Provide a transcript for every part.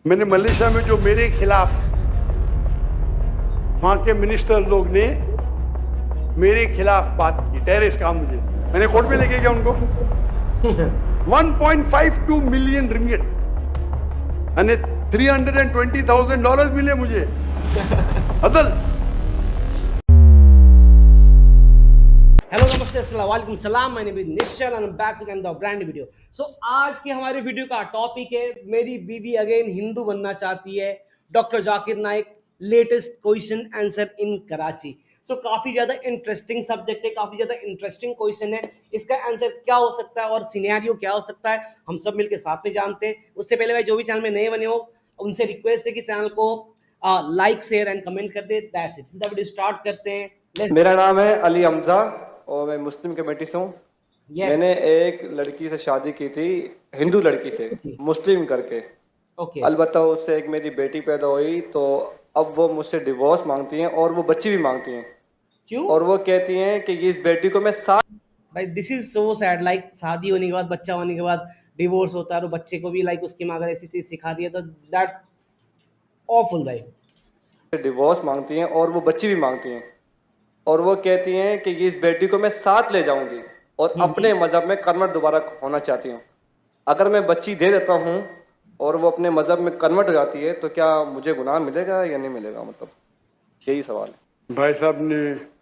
मैंने मलेशिया में जो मेरे खिलाफ वहां के मिनिस्टर लोग ने मेरे खिलाफ बात की, टेररिस्ट कहा मुझे, मैंने कोर्ट में लेके गया उनको। 1.52 मिलियन रिंगिट यानी $320,000 मिले मुझे। अदल। हेलो नमस्ते अस्सलाम वालेकुम सलाम, my name is Nishchal and I am back with another brand video. So आज के हमारे वीडियो का टॉपिक है मेरी बीवी अगेन हिंदू बनना चाहती है, doctor Zakir Naik latest question answer in Karachi. So काफ़ी ज़्यादा इंटरेस्टिंग सब्जेक्ट है, काफ़ी ज़्यादा इंटरेस्टिंग क्वेश्चन है। इसका आंसर क्या हो सकता है और सिनेरियो क्या हो सकता है, हम सब मिलकर साथ में जानते हैं। उससे पहले भाई जो भी चैनल में नए बने हो उनसे रिक्वेस्ट है कि चैनल को लाइक शेयर एंड कमेंट कर दे। That's it. सीधा वीडियो स्टार्ट करते हैं। मेरा नाम है अली हमजा और मैं मुस्लिम कमेटी से हूँ। Yes. मैंने एक लड़की से शादी की थी, हिंदू लड़की से, मुस्लिम करके। ओके अलबत्ता उससे एक मेरी बेटी पैदा हुई, तो अब वो मुझसे डिवोर्स मांगती हैं और वो बच्ची भी मांगती हैं। क्यों? और वो कहती हैं कि इस बेटी को मैं भाई this is so sad. Like शादी होने के बाद, बच्चा होने के बाद डिवोर्स होता है और बच्चे को भी लाइक उसकी माँ अगर ऐसी चीज सिखा दी है तो दैट ऑफुल भाई। डिवोर्स मांगती हैं और वो बच्ची भी मांगती हैं। और वो कहती हैं कि इस बेटी को मैं साथ ले जाऊंगी और अपने मजहब में कन्वर्ट दोबारा होना चाहती हूँ। अगर मैं बच्ची दे देता हूँ और वो अपने मजहब में कन्वर्ट हो जाती है तो क्या मुझे गुनाह मिलेगा या नहीं मिलेगा? मतलब यही सवाल है। भाई साहब ने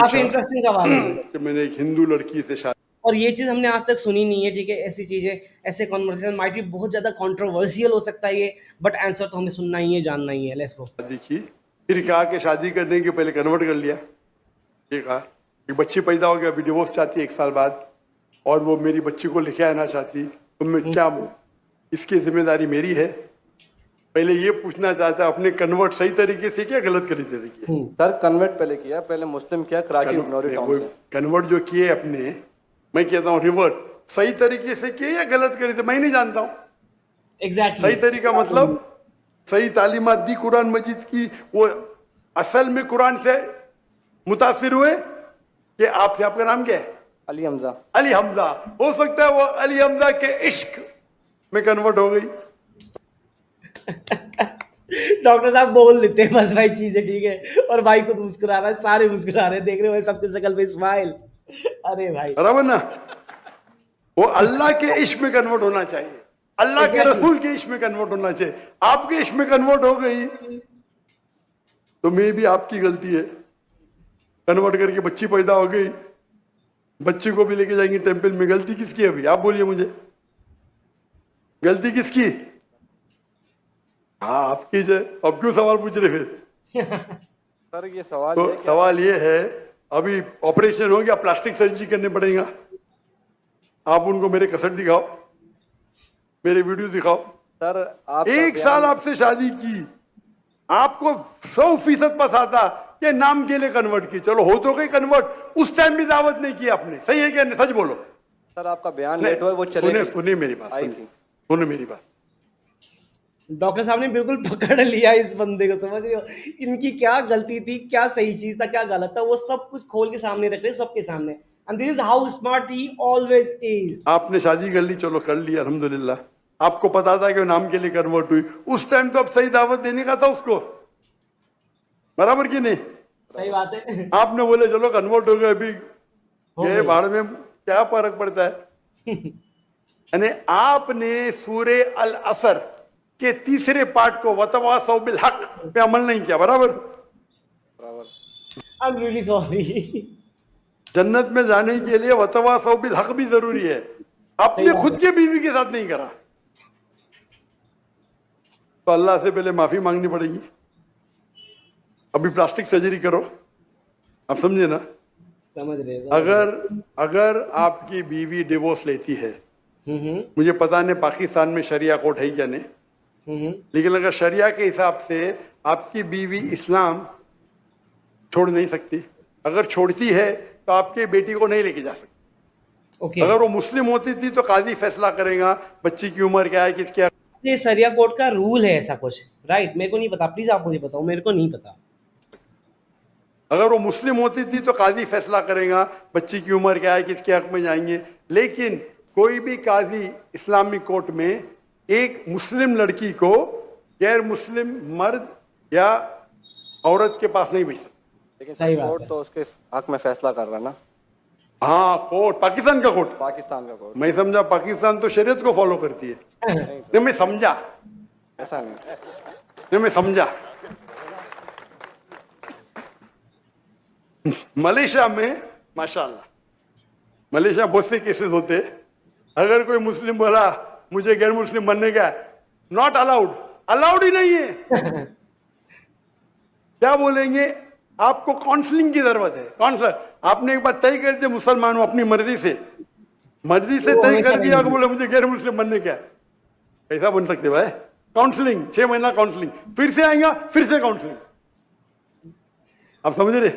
काफी इंटरेस्टिंग सवाल है कि मैंने एक हिंदू लड़की से शादी, और ये चीज हमने आज तक सुनी नहीं है। ठीक है, ऐसी चीजें, ऐसे कॉन्वर्सेशन माइट भी बहुत ज्यादा कंट्रोवर्शियल हो सकता है ये, बट आंसर तो हमें सुनना ही है, जानना ही है। Let's go. की, फिर कहा कि शादी करने के पहले कन्वर्ट कर लिया। ये कहा कि बच्ची पैदा हो गया, अभी डिवोर्स चाहती है 1 साल बाद, और वो मेरी बच्ची को लेके आना चाहती, तो मैं क्या, इसकी जिम्मेदारी मेरी है? पहले ये पूछना चाहता है अपने कन्वर्ट सही तरीके से किया, गलत तरीके से किया? सर कन्वर्ट पहले किया, पहले मुस्लिम किया कराची नौरी टाउन से। कन्वर्ट जो किए अपने, मैं कहता हूँ रिवर्ट, सही तरीके से किए या गलत करे थे मैं नहीं जानता हूँ। एग्जैक्टली सही तरीका मतलब सही तालीमात दी कुरान मजीद की, वो असल में कुरान से मुतासिर हुए कि आपसे, आपका नाम क्या है? अली हमजा। अली हमजा। हो सकता है वो अली हमजा के इश्क में कन्वर्ट हो गई। डॉक्टर साहब बोल देते हैं बस भाई चीजें, ठीक है। और भाई खुद मुस्कुरा रहा है, सारे मुस्कुरा रहे हैं, देख रहे हो सबकी शक्ल पे स्माइल। अरे भाई बराबर ना? वो अल्लाह के इश्क में कन्वर्ट होना चाहिए, अल्लाह के रसूल के इश्क में कन्वर्ट होना चाहिए। आपके इश्क में कन्वर्ट हो गई तो मे भी आपकी गलती है। कन्वर्ट करके बच्ची पैदा हो गई, बच्ची को भी लेके जाएंगे टेंपल में, गलती किसकी है? अभी आप बोलिए मुझे, गलती किसकी? हाँ आपकी है। अब क्यों सवाल पूछ रहे फिर? सर ये सवाल तो है सवाल ये है, अभी ऑपरेशन हो गया, प्लास्टिक सर्जरी करने पड़ेगा। आप उनको मेरे कसट दिखाओ, मेरे वीडियो दिखाओ। सर आप 1 साल आपसे शादी की, आपको 100% बस आता कि नाम के लिए कन्वर्ट की। चलो हो तो गई कन्वर्ट, उस टाइम भी दावत नहीं की आपने, सही है क्या? सच बोलो। सर आपका बयान लेट हुआ, वो चले सुने मेरी बात, आई थी। सुने मेरी बात। डॉक्टर साहब ने बिल्कुल पकड़ लिया इस बंदे को, समझ रहे हो? इनकी क्या गलती थी, क्या सही चीज था, क्या गलत था, वो सब कुछ खोल के सामने रख रहे हैं सबके सामने। And this is how smart he always is. आपने शादी कर ली, चलो कर ली, अल्हम्दुलिल्लाह। आपको पता था कि वो नाम के लिए कन्वर्ट हुई, उस टाइम तो अब सही दावत देने का था उसको, बराबर की नहीं? सही बात है। आपने बोले चलो कन्वर्ट हो गए, अभी ये भाड़ में क्या फर्क पड़ता है? यानी आपने सूरे अल असर के 3रे पार्ट को वतवासौ बिल हक पे अमल नहीं किया, बराबर? I am really sorry. जन्नत में जाने के लिए वतवासौ बिल हक भी जरूरी है, आपने खुद के बीवी के साथ नहीं करा, तो अल्लाह से पहले माफी मांगनी पड़ेगी। अभी प्लास्टिक सर्जरी करो, आप समझे ना? समझ रहे हो? अगर आपकी बीवी डिवोर्स लेती है, मुझे पता नहीं पाकिस्तान में शरिया कोर्ट है क्या नहीं, लेकिन अगर शरिया के हिसाब से आपकी बीवी इस्लाम छोड़ नहीं सकती, अगर छोड़ती है तो आपके बेटी को नहीं लेके जा सकती। ओके। अगर वो मुस्लिम होती थी तो काजी फैसला करेगा बच्ची की उम्र क्या है, किसकी। ये शरिया कोर्ट का रूल है ऐसा कुछ, राइट? मेरे को नहीं पता, प्लीज आप मुझे बताओ, मेरे को नहीं पता। अगर वो मुस्लिम होती थी तो काजी फैसला करेगा बच्ची की उम्र क्या है, किसके हक में जाएंगे। लेकिन कोई भी काजी इस्लामिक कोर्ट में एक मुस्लिम लड़की को गैर मुस्लिम मर्द या औरत के पास नहीं भेज सकते। लेकिन सही सर बात कोर्ट है। तो उसके हक में फैसला कर रहा है ना, हाँ, कोर्ट, पाकिस्तान का कोर्ट। पाकिस्तान का कोर्ट। मैं समझा पाकिस्तान तो शरीयत को फॉलो करती है। नहीं नहीं, मैं समझा, ऐसा नहीं। नहीं मैं समझा। मलेशिया में माशाल्लाह, मलेशिया बहुत से केसेस होते हैं। अगर कोई मुस्लिम बोला मुझे गैर मुस्लिम बनने का, नॉट अलाउड, अलाउड ही नहीं है। क्या बोलेंगे, आपको काउंसलिंग की जरूरत है। काउंसलर, आपने एक बार तय कर दिया मुसलमान हूं अपनी मर्जी से वो तय हमेशा कर दिया कि रहेंगे। बोले मुझे गैर मुस्लिम बनने का, कैसा बन सकते भाई? काउंसलिंग 6 महीना काउंसलिंग, फिर से आएगा, फिर से काउंसलिंग। आप समझ रहे?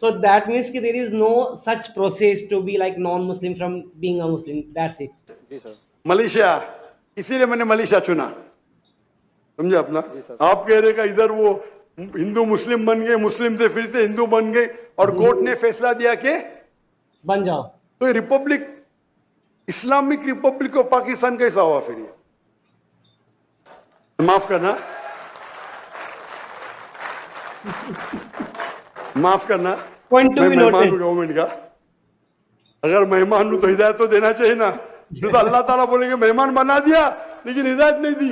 So that means कि there is no such process to be like non-Muslim from being a Muslim. That's it. जी सर। मलेशिया, इसीलिए मैंने मलेशिया चुना, समझे अपना? जी सर। आप कह रहे का इधर वो हिंदू मुस्लिम बन गए, मुस्लिम से फिर से हिंदू बन गए, और कोर्ट ने फैसला दिया कि बन जाओ। तो ये Republic, Islamic Republic of Pakistan कैसा हुआ फिर? ये माफ करना, माफ करना, Point to मैं be मेहमान noted. हूं गवर्नमेंट का। अगर मेहमान हूं तो हिदायत तो देना चाहिए ना। जो तो अल्लाह ताला बोलेंगे मेहमान बना दिया लेकिन हिदायत नहीं दी।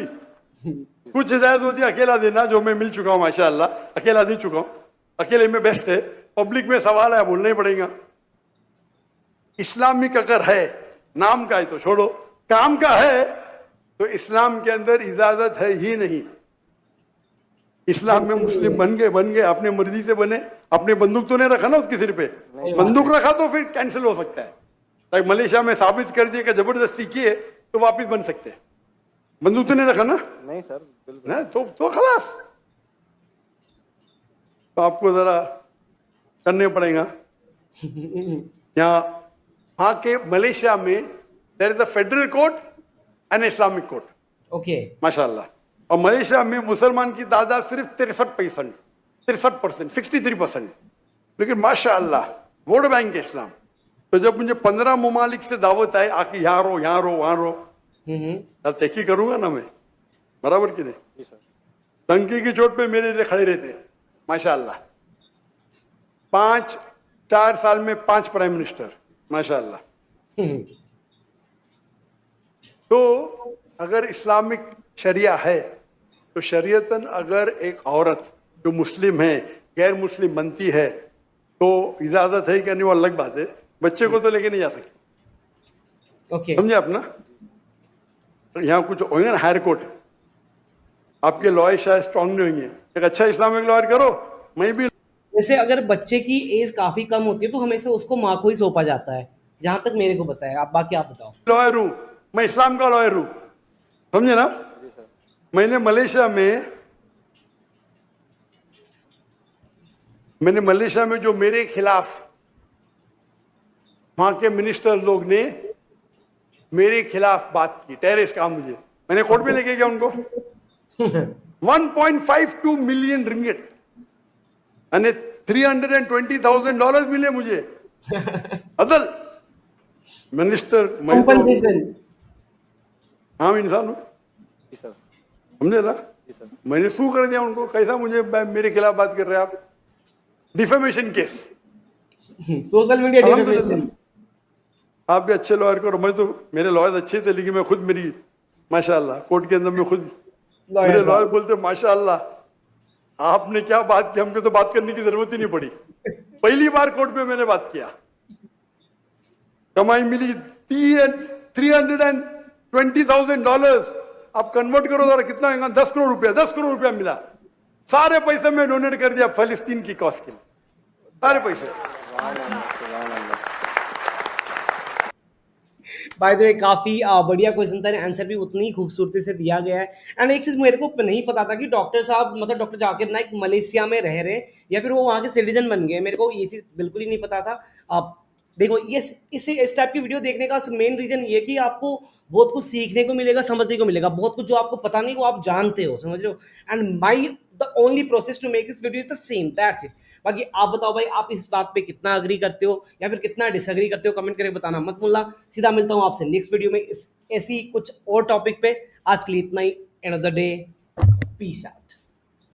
कुछ हिदायत होती है अकेला देना, जो मैं मिल चुका हूं माशाअल्लाह, अकेला दे चुका हूं, अकेले में बेस्ट है। पब्लिक में सवाल है, बोलना ही पड़ेगा। इस्लामिक अगर है, नाम का है तो छोड़ो, काम का है तो इस्लाम के अंदर इजाजत है ही नहीं। इस्लाम में मुस्लिम बन गए, अपने मर्जी से बने, अपने बंदूक तो नहीं रखा ना उसके सिर पे। बंदूक रखा तो फिर कैंसिल हो सकता है। लाइक मलेशिया में साबित कर दिया कि जबरदस्ती किए तो वापस बन सकते हैं। बंदूक तो नहीं रखा ना, नहीं सर, बिल्कुल। ना तो खलास। तो आपको जरा करने पड़ेगा। यहाँ के मलेशिया में there is a federal court and Islamic court, Okay. माशाल्लाह। और मलेशिया में मुसलमान की तादाद सिर्फ 63%, 63%। लेकिन माशाल्लाह वोट बैंक है इस्लाम। तो जब मुझे 15 ममालिक से दावत आए आके यहाँ रहो, यहाँ रहो, वहां रहो, तब तहकी करूंगा ना मैं, बराबर की नहीं? जी सर। टंकी की चोट पे मेरे लिए खड़े रहते माशाल्लाह। 4 साल में 5 प्राइम मिनिस्टर, माशाल्लाह। तो अगर इस्लामिक शरिया है तो शरीयतन अगर एक औरत जो मुस्लिम है गैर मुस्लिम बनती है तो इजाजत है कि नहीं, वो अलग बात है। बच्चे को तो लेके नहीं जा सकते, Okay. समझे अपना? यहाँ कुछ होंगे ना हायर कोर्ट, आपके लॉयर शायद स्ट्रांग नहीं होंगे। एक अच्छा इस्लामिक लॉयर करो। मैं भी वैसे अगर बच्चे की एज काफी कम होती है तो हमेशा उसको माँ को ही सौंपा जाता है, जहां तक मेरे को पता है। आप बाकी आप बताओ। लॉयर हूं, मैं इस्लाम का लॉयर हूं, समझे ना? जी सर। मैंने मलेशिया में जो मेरे खिलाफ वहां के मिनिस्टर लोग ने मेरे खिलाफ बात की, टेररिस्ट कहा मुझे, मैंने कोर्ट में लेके गया उनको। 1.52 मिलियन रिंगिट यानी $320,000 मिले मुझे। अदल मिनिस्टर, मैं तो कंपनसेशन। हाँ इंसान हूं, जी सर। समझे ना? जी सर। मैंने सू कर दिया उनको। कैसा मुझे मेरे खिलाफ बात कर रहे हैं आप? Defamation case. सोशल मीडिया अल्हम्दुलिल्लाह। डिफेमेशन। आप भी अच्छे लॉयर करो। मैं तो, मेरे लॉयर अच्छे थे लेकिन मैं खुद, मेरी माशाल्लाह कोर्ट के अंदर में खुद मेरे लॉयर बोलते माशाल्लाह आपने क्या बात की, हमको तो बात करने की जरूरत ही नहीं पड़ी। पहली बार कोर्ट में मैंने बात किया, कमाई मिली $320,000। आप कन्वर्ट करो जरा, कितना होगा? 10 करोड़ रुपया। 10 करोड़ रुपया मिला। सारे पैसे मैं डोनेट कर दिया फलस्तीन की कॉज के लिए, सारे पैसे। बाय द वे काफी बढ़िया क्वेश्चन था, आंसर भी उतनी ही खूबसूरती से दिया गया है। एंड एक चीज मेरे को नहीं पता था कि डॉक्टर साहब, मतलब डॉक्टर जाकिर नाइक मलेशिया में रह रहे या फिर वो वहाँ के सिटीजन बन गए। मेरे को ये चीज बिल्कुल ही नहीं पता था। आप देखो, ये इस टाइप की वीडियो देखने का मेन रीजन ये कि आपको बहुत कुछ सीखने को मिलेगा, समझने को मिलेगा। बहुत कुछ जो आपको पता नहीं वो आप जानते हो, समझ रहे हो। And my the only process to make this video is the same, that's it. बाकी आप बताओ भाई, आप इस बात पे कितना अग्री करते हो या फिर कितना डिसएग्री करते हो, कमेंट करके बताना मत भूलना। सीधा मिलता हूँ आपसे नेक्स्ट वीडियो में ऐसी कुछ और टॉपिक पे। आज के लिए इतना ही। End of the day. Peace out.